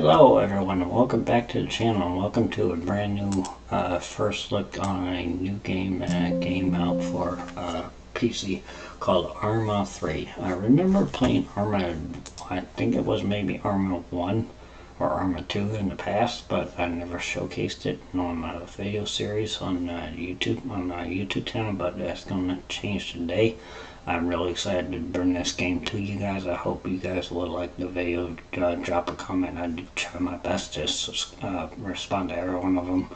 Hello everyone and welcome back to the channel and welcome to a brand new first look on a new game out for PC called ARMA 3. I remember playing ARMA, I think it was maybe ARMA 1 or ARMA 2 in the past, but I never showcased it on a video series on YouTube channel, but that's going to change today. I'm really excited to bring this game to you guys. I hope you guys will like the video. Drop a comment. I do try my best to respond to every one of them,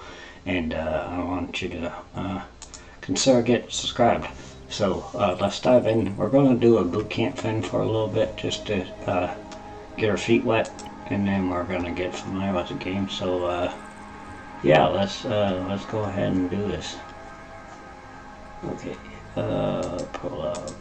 and I want you to consider getting subscribed. So let's dive in. We're going to do a boot camp thing for a little bit just to get our feet wet, and then we're going to get familiar with the game. So yeah, let's go ahead and do this. Okay. Prologue.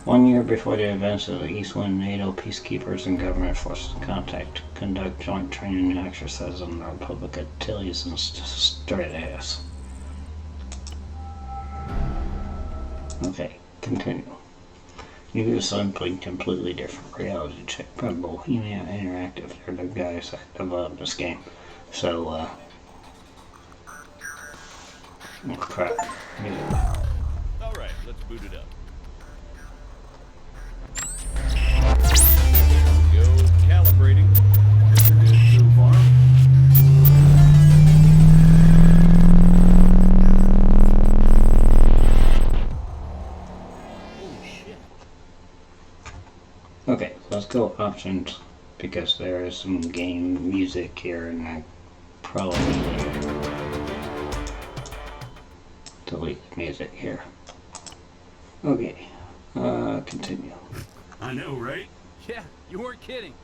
1 year before the events of the Eastwind, NATO peacekeepers and government forces conduct joint training and exercises on the Republic of Tilly's and Stratas. Okay, continue. You do something completely different. Reality check from Bohemia Interactive. They're the guys that developed this game. So, oh crap. Alright, let's boot it up. Go calibrating. Guess we're good so far. Holy shit. Okay, let's go options because there is some game music here and I probably delete the music here. Okay, continue. I know, right? Yeah, you weren't kidding.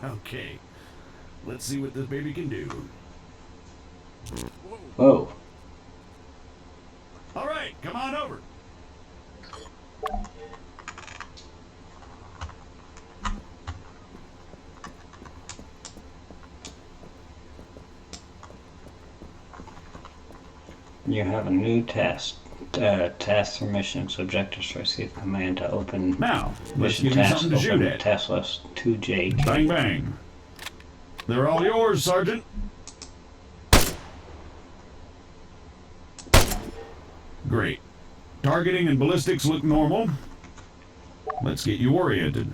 Okay. Let's see what this baby can do. Whoa. All right, come on over. You have a new task. Tasks or missions. Objectives to receive command to open Now, let's mission give you task. something to shoot Open at. task list 2J. Bang, bang. They're all yours, Sergeant. Great. Targeting and ballistics look normal. Let's get you oriented.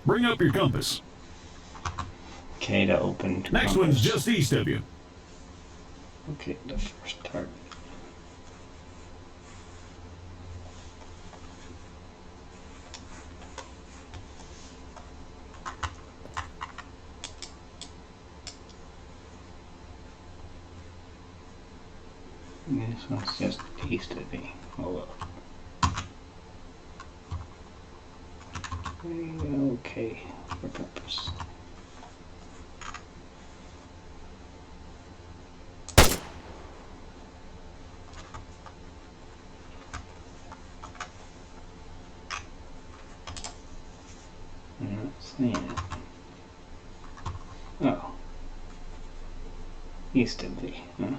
Bring up your compass. K to open. Next one's just east of you. Okay, the first target. This one's just east of me. Hold up. Okay, for purpose. I'm not seeing it. Oh. East of me, huh?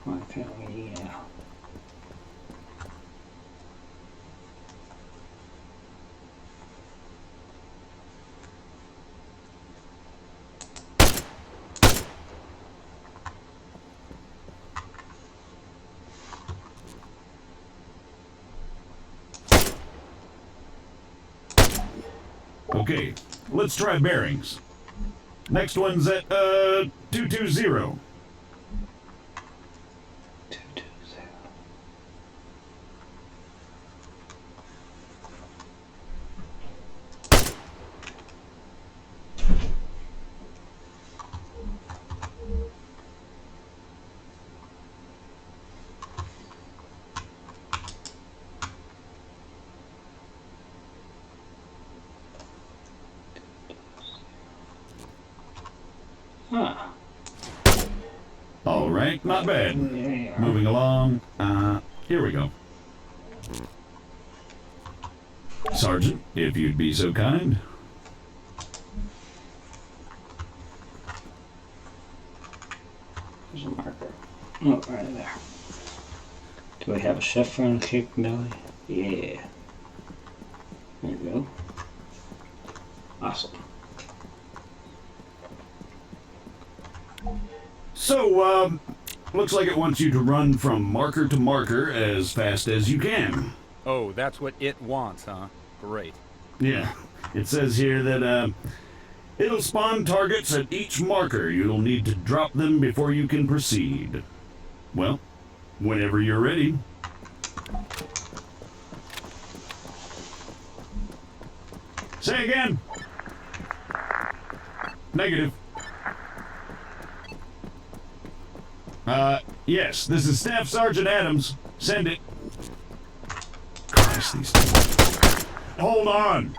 Okay, yeah. Okay, let's try bearings. Next one's at 220. 220. Huh. All right, not bad. Yeah. Moving along. Here we go. Sergeant, if you'd be so kind. There's a marker. Oh, right there. Do we have a chef run capability? Yeah. we go. Awesome. So, looks like it wants you to run from marker to marker as fast as you can. Oh, that's what it wants, huh? Great. Yeah, it says here that, it'll spawn targets at each marker. You'll need to drop them before you can proceed. Well, whenever you're ready. Say again. Negative. Yes, this is Staff Sergeant Adams. Send it. Christ, these things. Hold on.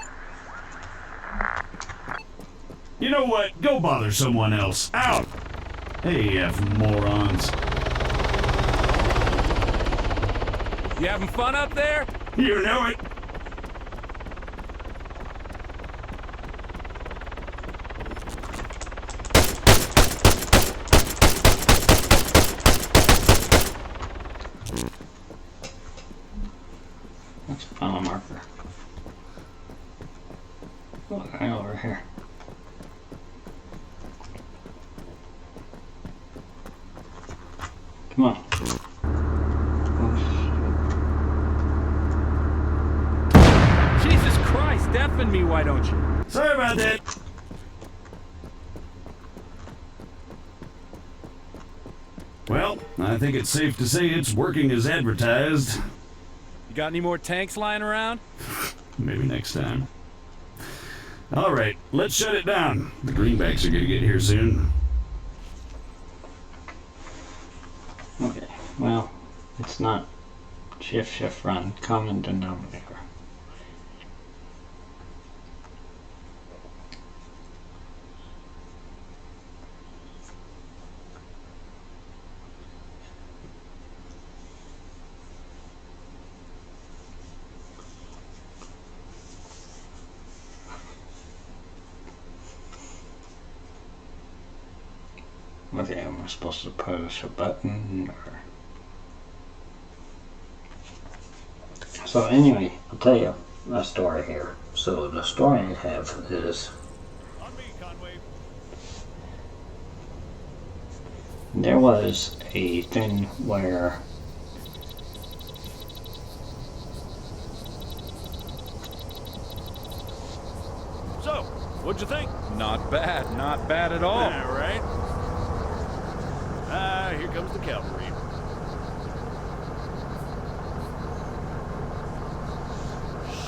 You know what? Go bother someone else. Out! AF morons. You having fun up there? You know it. Let's find a marker. Oh, right over here. Come on. Jesus Christ, deafen me, why don't you? Sorry about that. Well, I think it's safe to say it's working as advertised. You got any more tanks lying around? Maybe next time. All right, let's shut it down. The greenbacks are gonna get here soon. Okay, well, it's not shift run, common denominator. Okay, am I supposed to push a button or? So anyway, I'll tell you a story here. So the story I have is On me, Conway. there was a thing where So, what'd you think? Not bad, not bad at all. All right. Here comes the cavalry.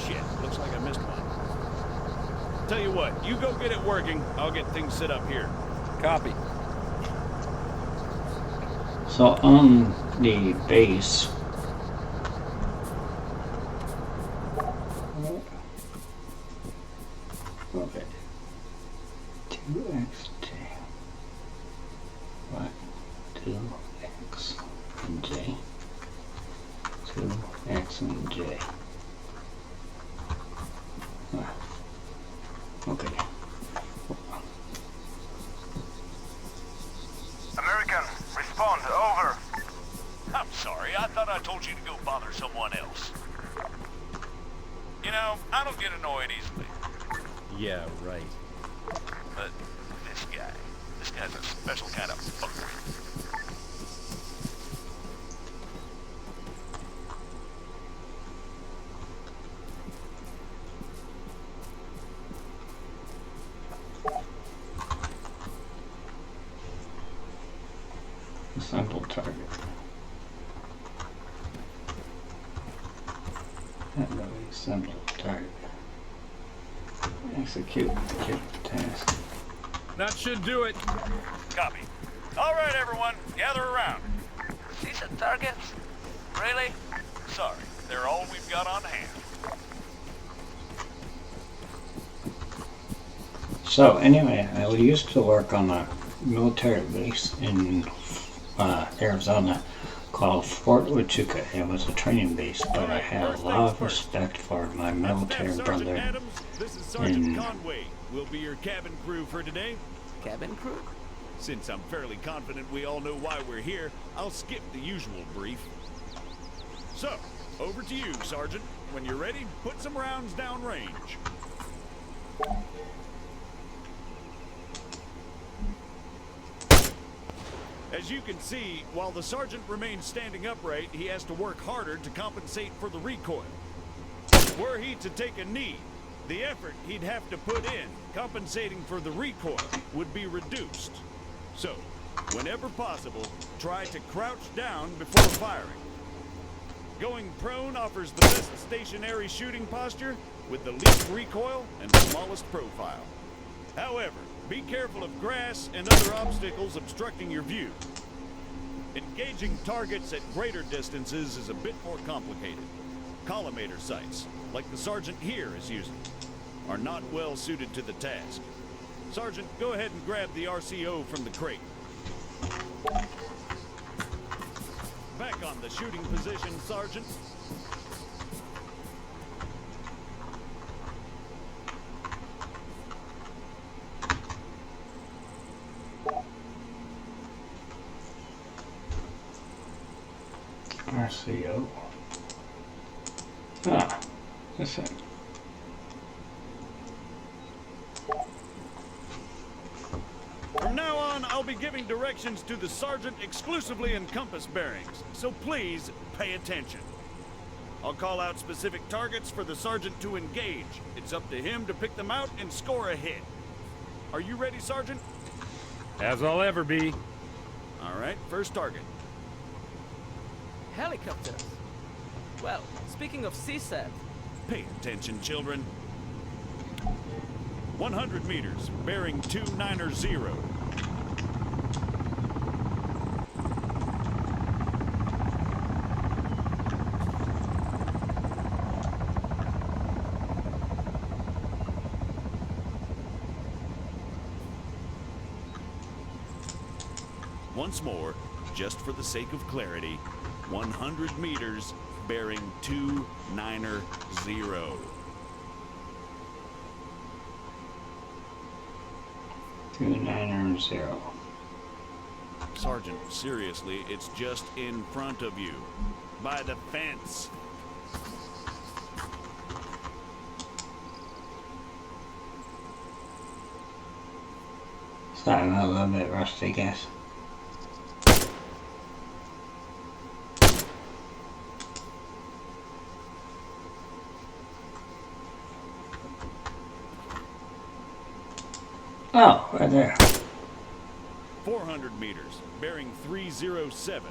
Shit, looks like I missed one. Tell you what, you go get it working. I'll get things set up here. Copy. so on the base. Okay. 2xt. What? 2x and j. 2x and j. Okay. American, respond, over. I'm sorry, I thought I told you to go bother someone else. You know, I don't get annoyed easily. Yeah, right. But this guy's a special kind of fucker. Assemble target. Assemble target. Execute task. That should do it. Copy. All right, everyone, gather around. Decent targets? Really? Sorry, they're all we've got on hand. So anyway, I used to work on a military base in Arizona called Fort Huachuca. It was a training base, but I had a lot of respect for my military Staff brother. Sergeant Adams, this is Sergeant in- Conway. We'll be your cabin crew for today. Cabin crew? Since I'm fairly confident we all know why we're here, I'll skip the usual brief. So, over to you, Sergeant. when you're ready, put some rounds down range. As you can see, while the sergeant remains standing upright, he has to work harder to compensate for the recoil. Were he to take a knee, the effort he'd have to put in compensating for the recoil would be reduced. So, whenever possible, try to crouch down before firing. Going prone offers the best stationary shooting posture with the least recoil and the smallest profile. However, be careful of grass and other obstacles obstructing your view. Engaging targets at greater distances is a bit more complicated. Collimator sights, like the sergeant here is using, are not well suited to the task. Sergeant, go ahead and grab the RCO from the crate. Back on the shooting position, Sergeant. RCO. Ah, that's it. From now on, I'll be giving directions to the sergeant exclusively in compass bearings, so please pay attention. I'll call out specific targets for the sergeant to engage. It's up to him to pick them out and score a hit. Are you ready, Sergeant? As I'll ever be. All right, first target. Helicopters. Well, speaking of CSAT, Pay attention, children. 100 meters, bearing 290. Once more, just for the sake of clarity, 100 meters, bearing 290. 290. Sergeant, seriously, it's just in front of you. By the fence. Starting a little bit rusty, I guess. Oh, right there. 400 meters, bearing 307.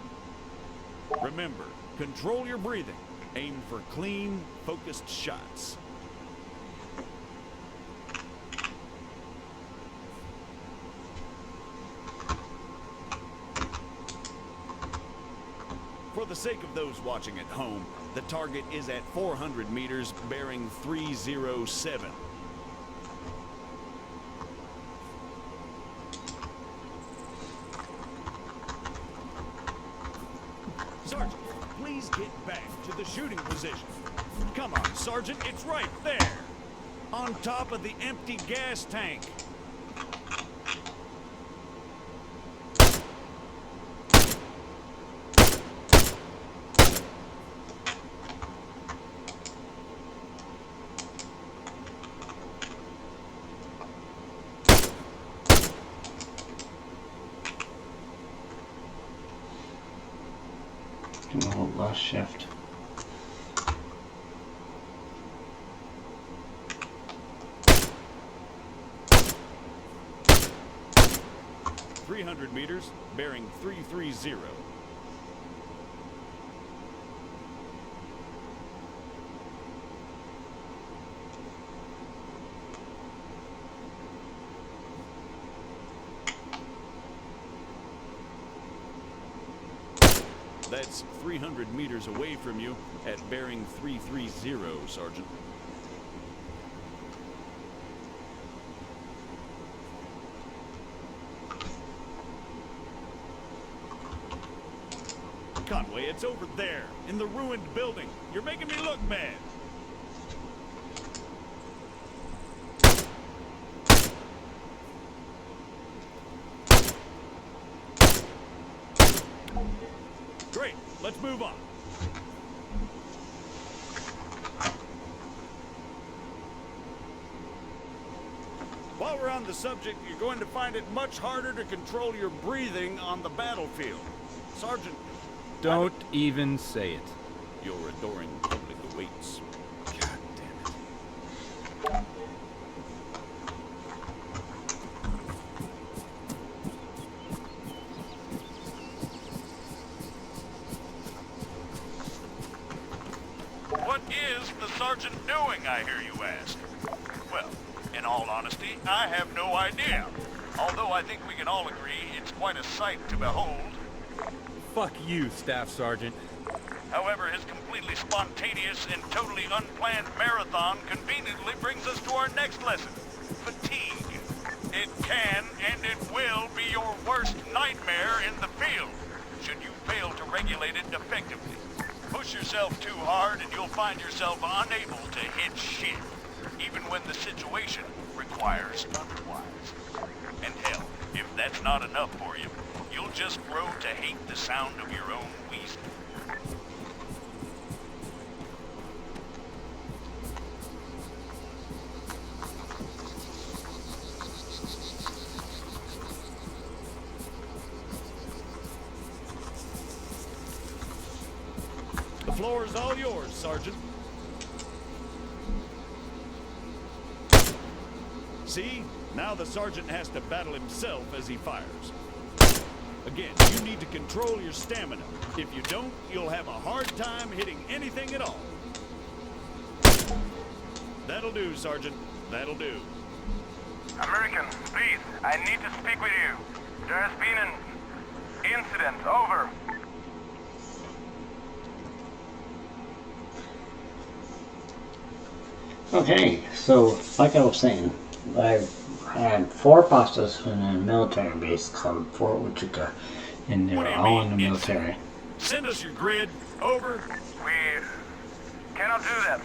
Remember, control your breathing. Aim for clean, focused shots. For the sake of those watching at home, the target is at 400 meters, bearing 307. Sergeant, please get back to the shooting position. Come on, Sergeant, it's right there. On top of the empty gas tank. Do a whole last shift. .300 meters, bearing 330. That's 300 meters away from you at bearing 330, Sergeant. Conway, it's over there, in the ruined building. You're making me look bad. Great, let's move on. While we're on the subject, you're going to find it much harder to control your breathing on the battlefield. Sergeant, Don't even say it. your adoring public awaits. God damn it. What is the sergeant doing, I hear you ask? Well, in all honesty, I have no idea. Although I think we can all agree it's quite a sight to behold. Fuck you, Staff Sergeant. However, his completely spontaneous and totally unplanned marathon conveniently brings us to our next lesson. Fatigue. It can and it will be your worst nightmare in the field, should you fail to regulate it effectively. Push yourself too hard and you'll find yourself unable to hit shit, even when the situation requires otherwise. And hell, if that's not enough for you, you'll just grow to hate the sound of your own wheezing. The floor is all yours, Sergeant. See? Now the sergeant has to battle himself as he fires. Again, you need to control your stamina. If you don't, you'll have a hard time hitting anything at all. That'll do, Sergeant. That'll do. American, please, I need to speak with you. There has been an incident. Over. Okay, so like I was saying, I've had 4 bosses in a military base called Fort Wichita, and What do they're you all in mean, the military. Send us your grid. Over. We cannot do that.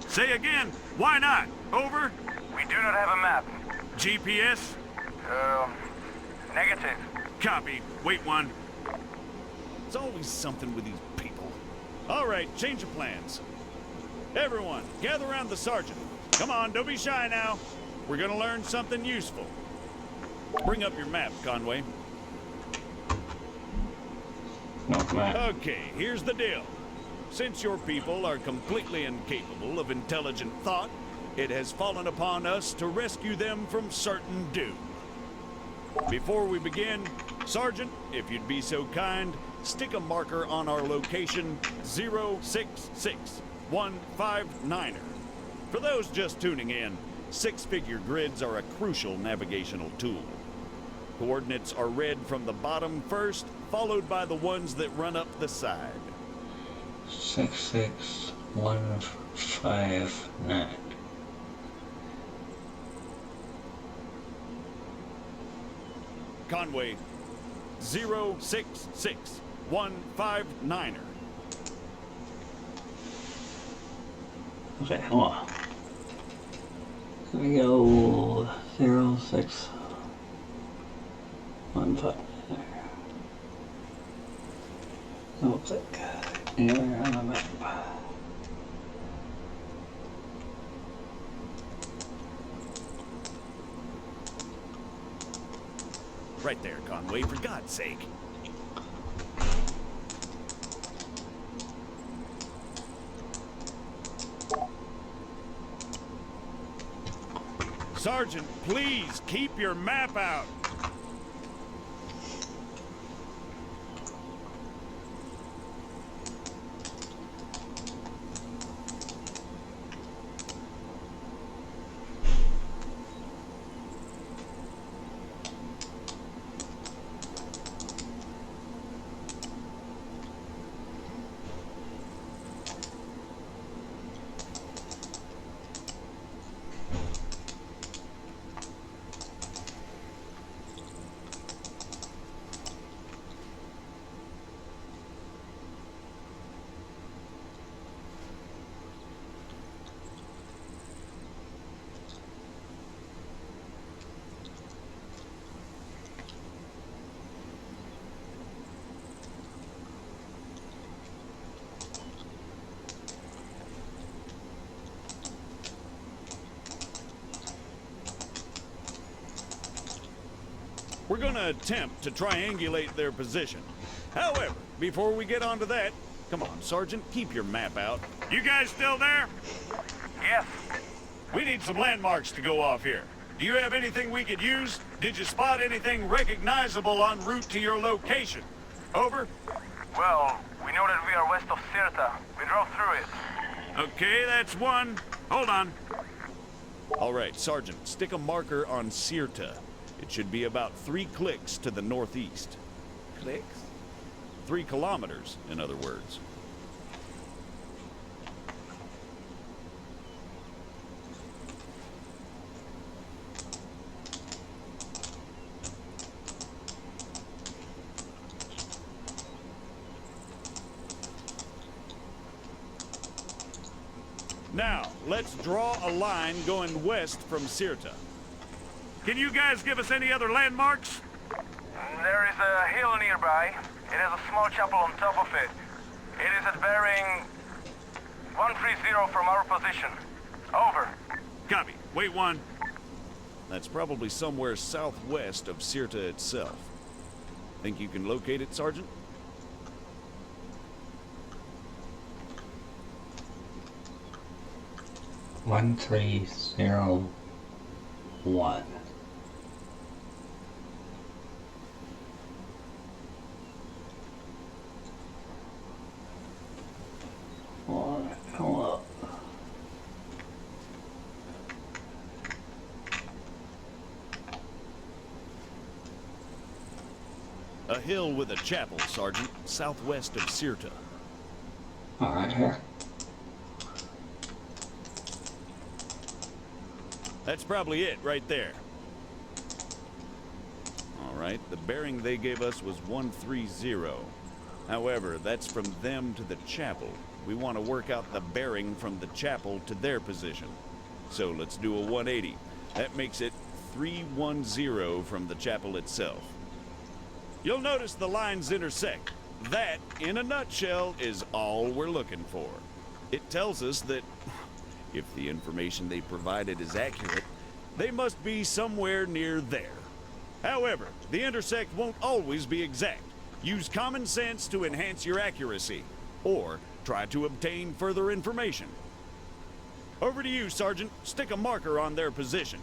Say again. Why not? Over. We do not have a map. GPS. Negative. Copy. Wait one. There's always something with these people. All right, change of plans. Everyone, gather around the sergeant. Come on, don't be shy now. We're gonna learn something useful. Bring up your map, Conway. No map. Okay, here's the deal. Since your people are completely incapable of intelligent thought, it has fallen upon us to rescue them from certain doom. Before we begin, Sergeant, if you'd be so kind, stick a marker on our location 066159er. For those just tuning in, 6-figure grids are a crucial navigational tool. Coordinates are read from the bottom first, followed by the ones that run up the side. 66159. Conway, 066159er. Okay, hold on. Here we go. 0615. No click. Anywhere on the map. Right there, Conway, for God's sake. Sergeant, please keep your map out. We're gonna attempt to triangulate their position. However, before we get onto that, come on, Sergeant, keep your map out. You guys still there? Yes. We need some landmarks to go off here. Do you have anything we could use? Did you spot anything recognizable en route to your location? Over? Well, we know that we are west of Sirta. We drove through it. Okay, that's one. Hold on. All right, Sergeant, stick a marker on Sirta. It should be about 3 clicks to the northeast. Clicks? 3 kilometers, in other words. Now, let's draw a line going west from Sirta. Can you guys give us any other landmarks? There is a hill nearby. It has a small chapel on top of it. It is at bearing 130 from our position. Over. Copy. Wait one. That's probably somewhere southwest of Sirta itself. Think you can locate it, Sergeant? One 1301. Hello. A hill with a chapel, Sergeant, southwest of Sirta. All right, here. That's probably it right there. All right, the bearing they gave us was 130. However, that's from them to the chapel. We want to work out the bearing from the chapel to their position. So let's do a 180. That makes it 310 from the chapel itself. You'll notice the lines intersect. That, in a nutshell, is all we're looking for. It tells us that if the information they provided is accurate, they must be somewhere near there. However, the intersect won't always be exact. Use common sense to enhance your accuracy, or try to obtain further information. Over to you, Sergeant. Stick a marker on their position.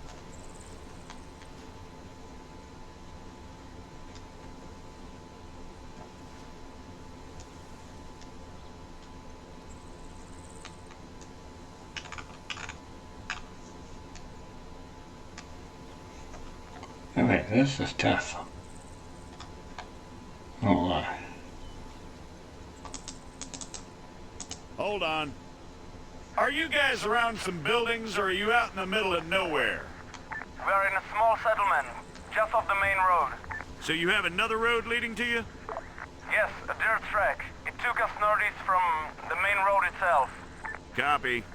Alright, this is tough. Hold on. Hold on. Are you guys around some buildings, or are you out in the middle of nowhere? We are in a small settlement, just off the main road. So you have another road leading to you? Yes, a dirt track. It took us northeast from the main road itself. Copy.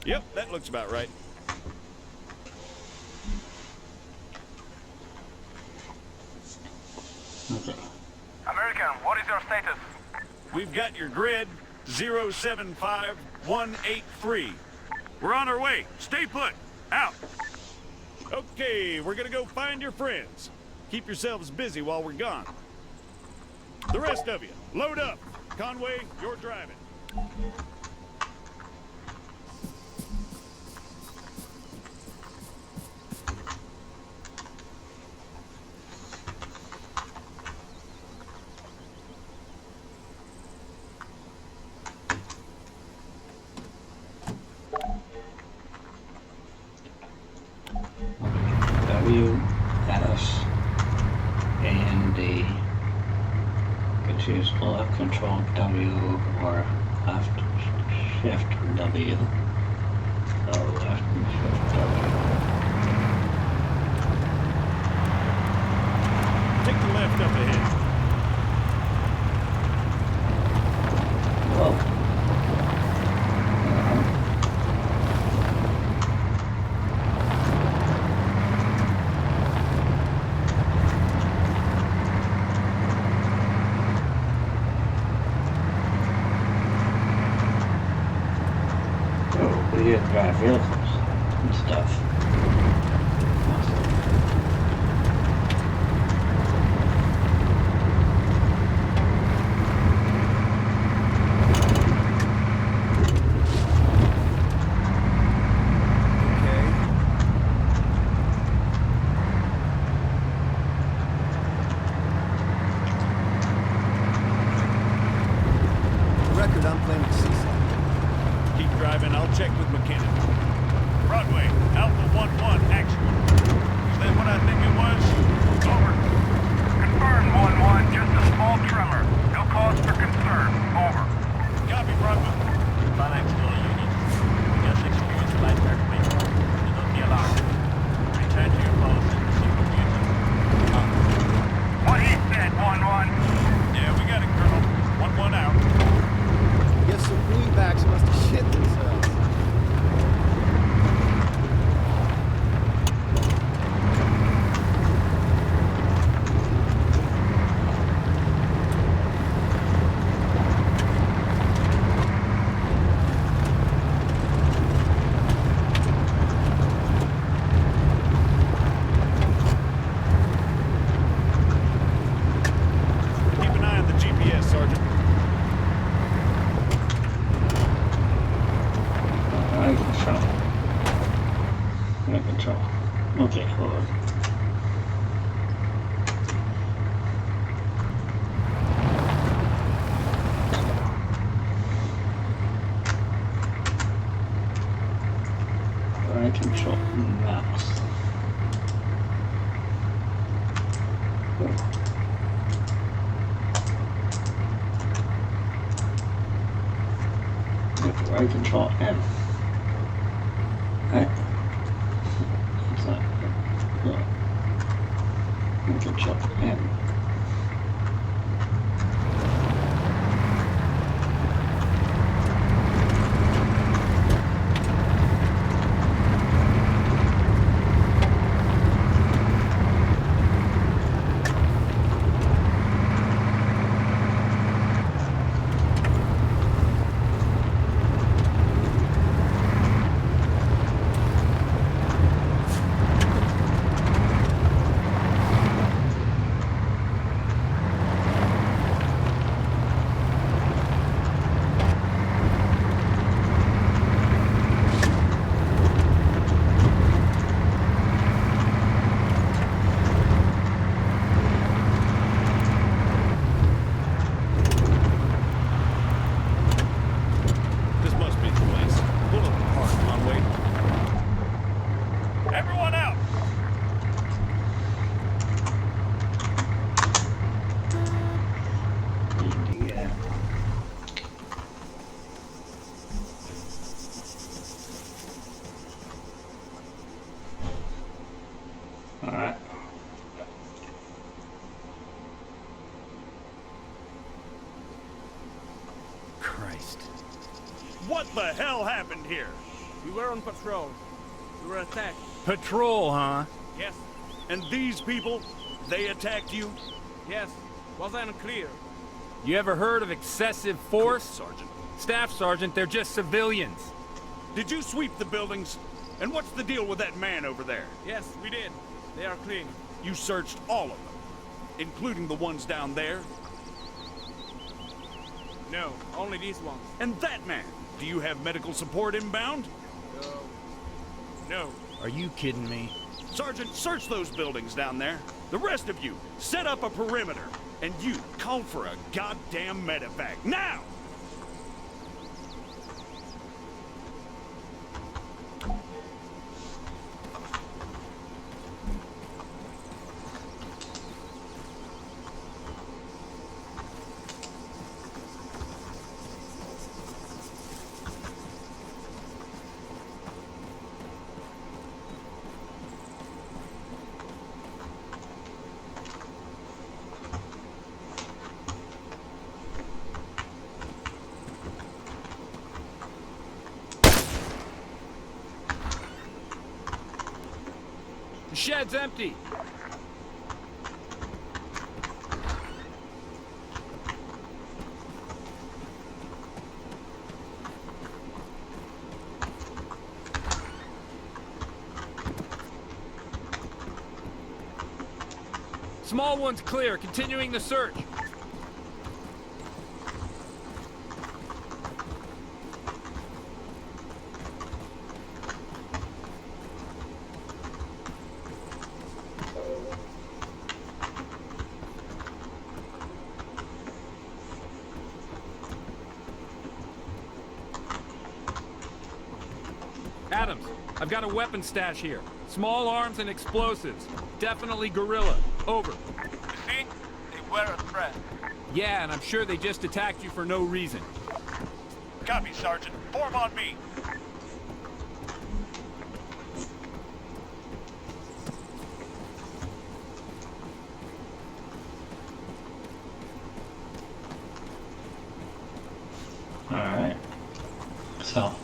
Yep, that looks about right. Okay. American, what is your status? We've got your grid, 075183. We're on our way. Stay put. Out. Okay, we're gonna go find your friends. Keep yourselves busy while we're gone. The rest of you, load up. Conway, you're driving. W, S, A, and D. Could choose left control W or left shift W. So left and shift W. Take the left up ahead. Whoa. We get to drive vehicles and stuff. Record, I'm planning Seaside. Keep driving. I'll check with McKinnon. Broadway, Alpha 1-1, action. Is that what I think it was? Over. Confirmed, 1-1. Just a small tremor. No cause for concern. Over. Copy, Bravo. Phalanx to all units. We just experienced light earthquake. Do not be alarmed. Return to your post and receive communication. What he said, 1-1. Yeah, we got it, Colonel. 1-1 out. Guess some greenbacks must have shit themselves. Keep an eye on the GPS, Sergeant. I control. I control. Okay, hold on. I control mouse. With right control M. Right? It's not. No. Right control M. This must be the place. Pull up the car, Conway. Everyone out. Yeah. Alright. Christ. What the hell happened here? We were on patrol. We were attacked. Patrol, huh? Yes, And these people, they attacked you? yes. Was I unclear? You ever heard of excessive force? Sergeant. Staff Sergeant, they're just civilians. Did you sweep the buildings? And what's the deal with that man over there? Yes, we did. They are clean. You searched all of them, including the ones down there? No, only these ones. And that man, do you have medical support inbound? No. Are you kidding me? Sergeant, search those buildings down there. The rest of you, set up a perimeter. And you, call for a goddamn medevac, now! The shed's empty. Small one's clear. Continuing the search. Adams, I've got a weapon stash here. Small arms and explosives. Definitely guerrilla. Over. You see? They were a threat. Yeah, and I'm sure they just attacked you for no reason. Copy, Sergeant. Form on me. Alright. So.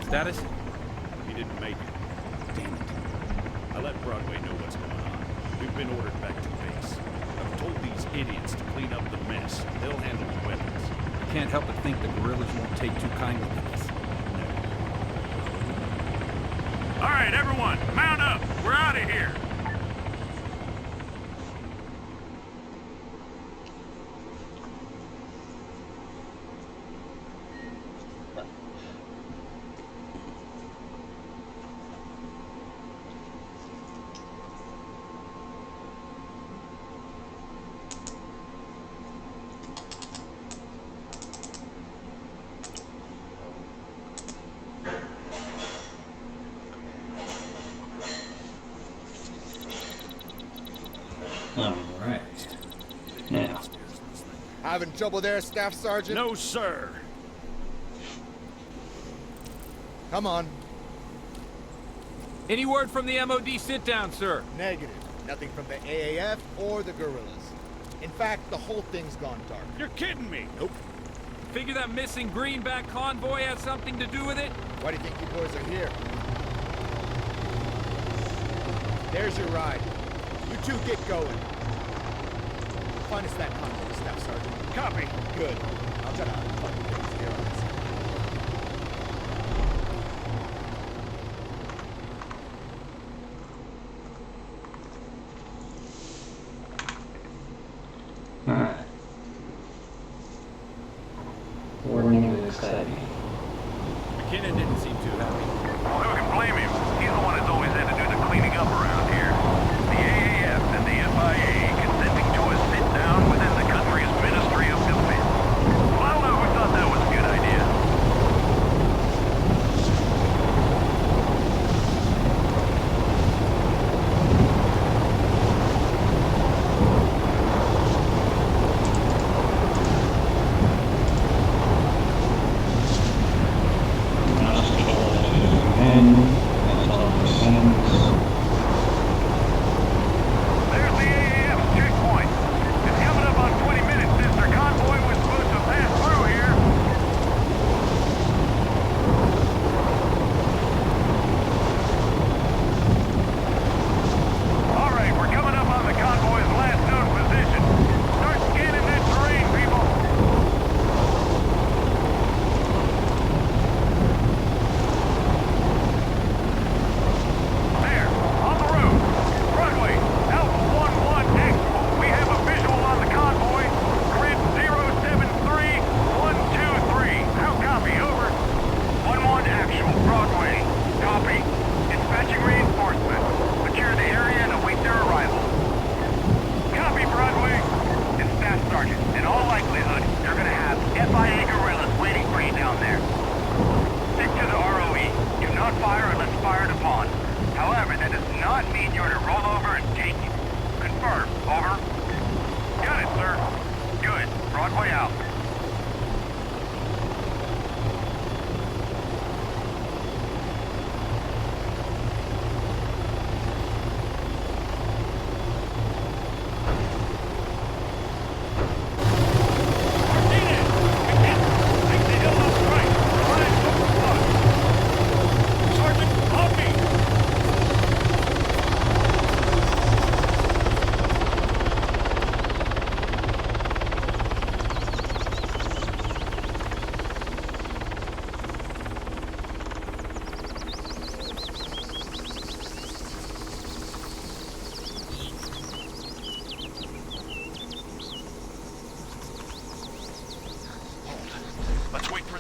Status? He didn't make it. Damn it. I let Broadway know what's going on. We've been ordered back to base. I've told these idiots to clean up the mess. They'll handle the weapons. I can't help but think the guerrillas won't take too kindly to this. All right, everyone, mount up. We're out of here. Alright. Now. Having trouble there, Staff Sergeant? No, sir. Come on. Any word from the MOD sit-down, sir? Negative. Nothing from the AAF or the guerrillas. In fact, the whole thing's gone dark. You're kidding me. Nope. Figure that missing greenback convoy has something to do with it? Why do you think you boys are here? There's your ride. You two get going. Find us that convoy, Staff Sergeant. Copy. Good. I'll try to unfuck things here on this. Alright. Warning exciting. McKinnon didn't seem too happy. Well, who can blame him? He's the one that's always had to do the cleaning up around here. The AAF and the FIA consenting to a sit-down within the country's Ministry of Defense. Well, I don't know who thought that was a good idea. There's the AAF checkpoint. It's coming up on 20 minutes since their convoy was supposed to pass through here. All right, we're coming up on the convoy's last known position. Start scanning that terrain, people. There, on the road. Broadway, Alpha 1-1 actual. We have a visual on the convoy. Grid 073123. How copy? Over. 1-1 actual. Broadway. Copy. Dispatching reinforcements. Secure the area and await their arrival. Copy, Broadway. It's Staff Sergeant. In all likelihood, you're gonna have FIA guerrillas waiting for you down there. Stick to the ROE. Do not fire unless fired upon. However, that does not mean you're to roll over and take it. Confirm. Over. Got it, sir. Good. Broadway out. Martinez! McKinnon! Take the hill left right. Line over. Sergeant, on me!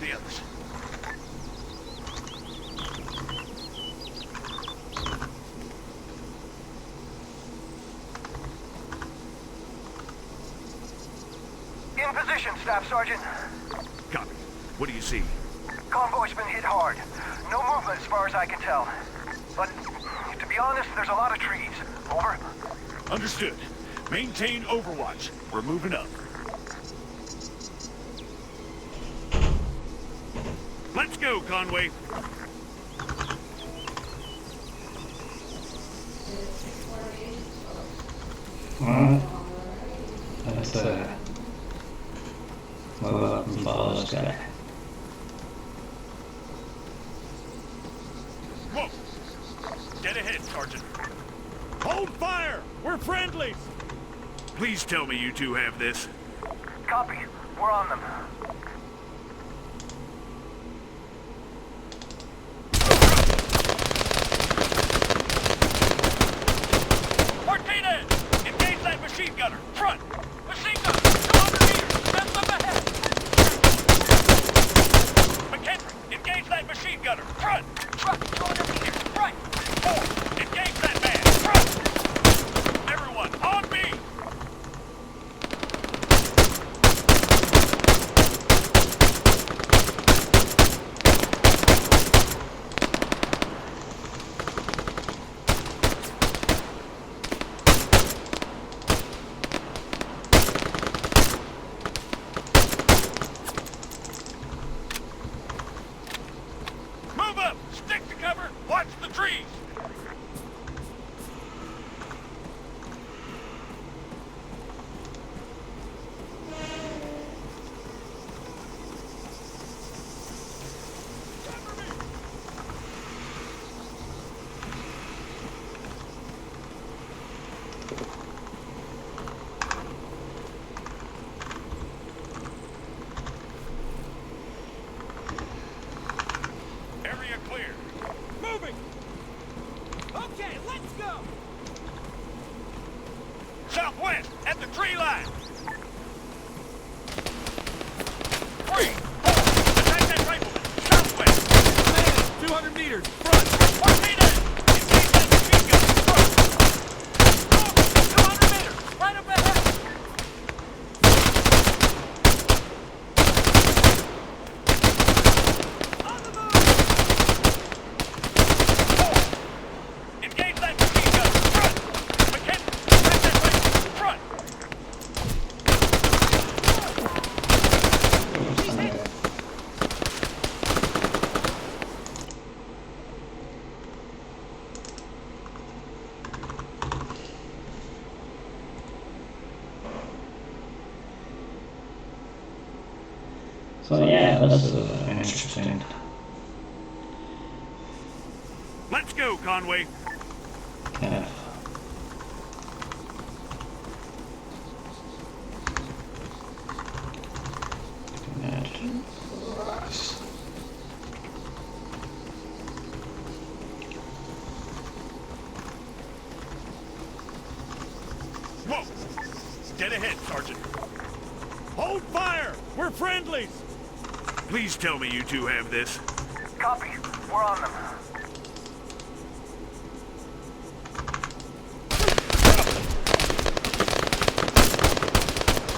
the others. In position, Staff Sergeant. Copy. What do you see? Convoy's been hit hard. No movement as far as I can tell. But, to be honest, there's a lot of trees. Over. Understood. Maintain overwatch. We're moving up. Let's go, Conway. Let's move up and follow this guy. Whoa! Get ahead, Sergeant. Hold fire! We're friendlies! Please tell me you two have this. Copy. We're on them. Martinez! Engage that machine gunner. Front! Machine gunner! 200 meters! Steps up ahead! McHenry! Engage that machine gunner. Front! Front! 200 meters! Right! Four! Engage that man! Front! Everyone, on me! Move up! Stick to cover! Watch the trees! Area clear. Moving! Okay, let's go! Southwest, at the tree line. 3, 4, attack that rifleman. Southwest. Man, 200 meters, front! Martinez, engage that machine gun. Front. 200 meters! Right up ahead! On the move! Engage that machine gun. Front. McHenry, attack that rifleman. Front. So yeah, this is interesting. Let's go, Conway. Yeah. Whoa! Get ahead, Sergeant. Hold fire! We're friendlies! Please tell me you two have this. Copy. We're on them.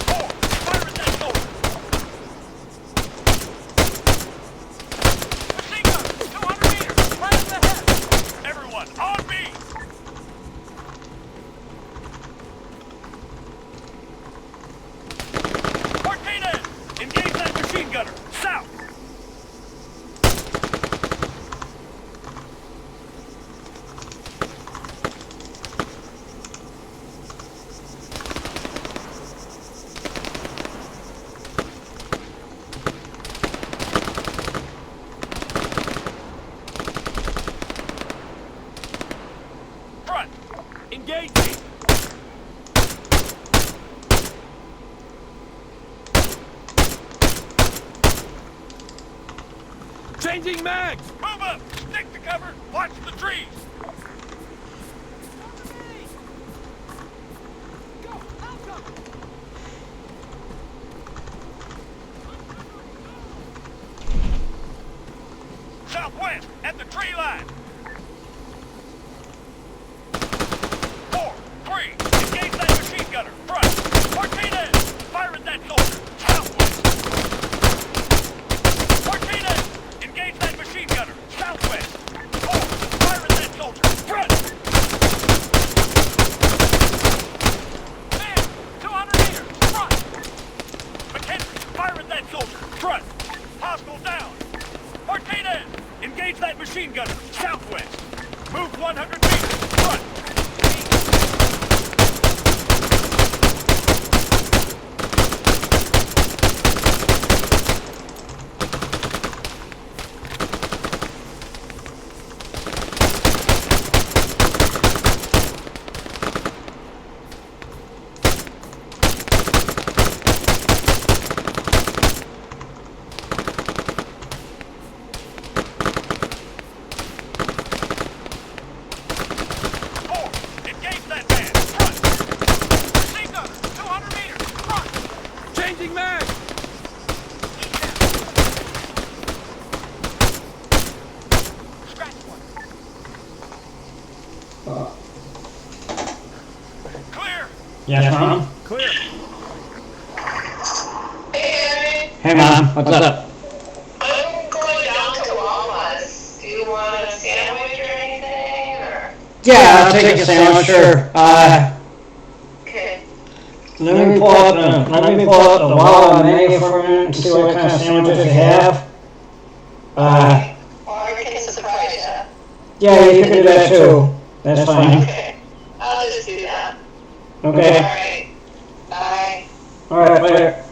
Four, fire at that door. Machine gun, 200 meters, right up ahead. Everyone, on me. Martinez, engage that machine gunner. South. Front. Engage me! Changing mags! Move up. Stick to cover. Watch the trees. Go! I'll cover! that soldier! Front! Hostile down! Martinez! Engage that machine gunner! Southwest! Move 100 meters! Front! Changing mag! Clear! Yes, Mom? Clear. Hey, Mom, what's up? I'm going down to Wawa's. Do you want a sandwich or anything? Or? Yeah, I'll take a sandwich, sure. Okay. Let me pull up the Wawa menu for a minute and see what kind of sandwiches they have. Or I can surprise you. Yeah, you can do that too. That's fine. Okay. I'll just do that. Okay. Alright. Bye. Alright, later.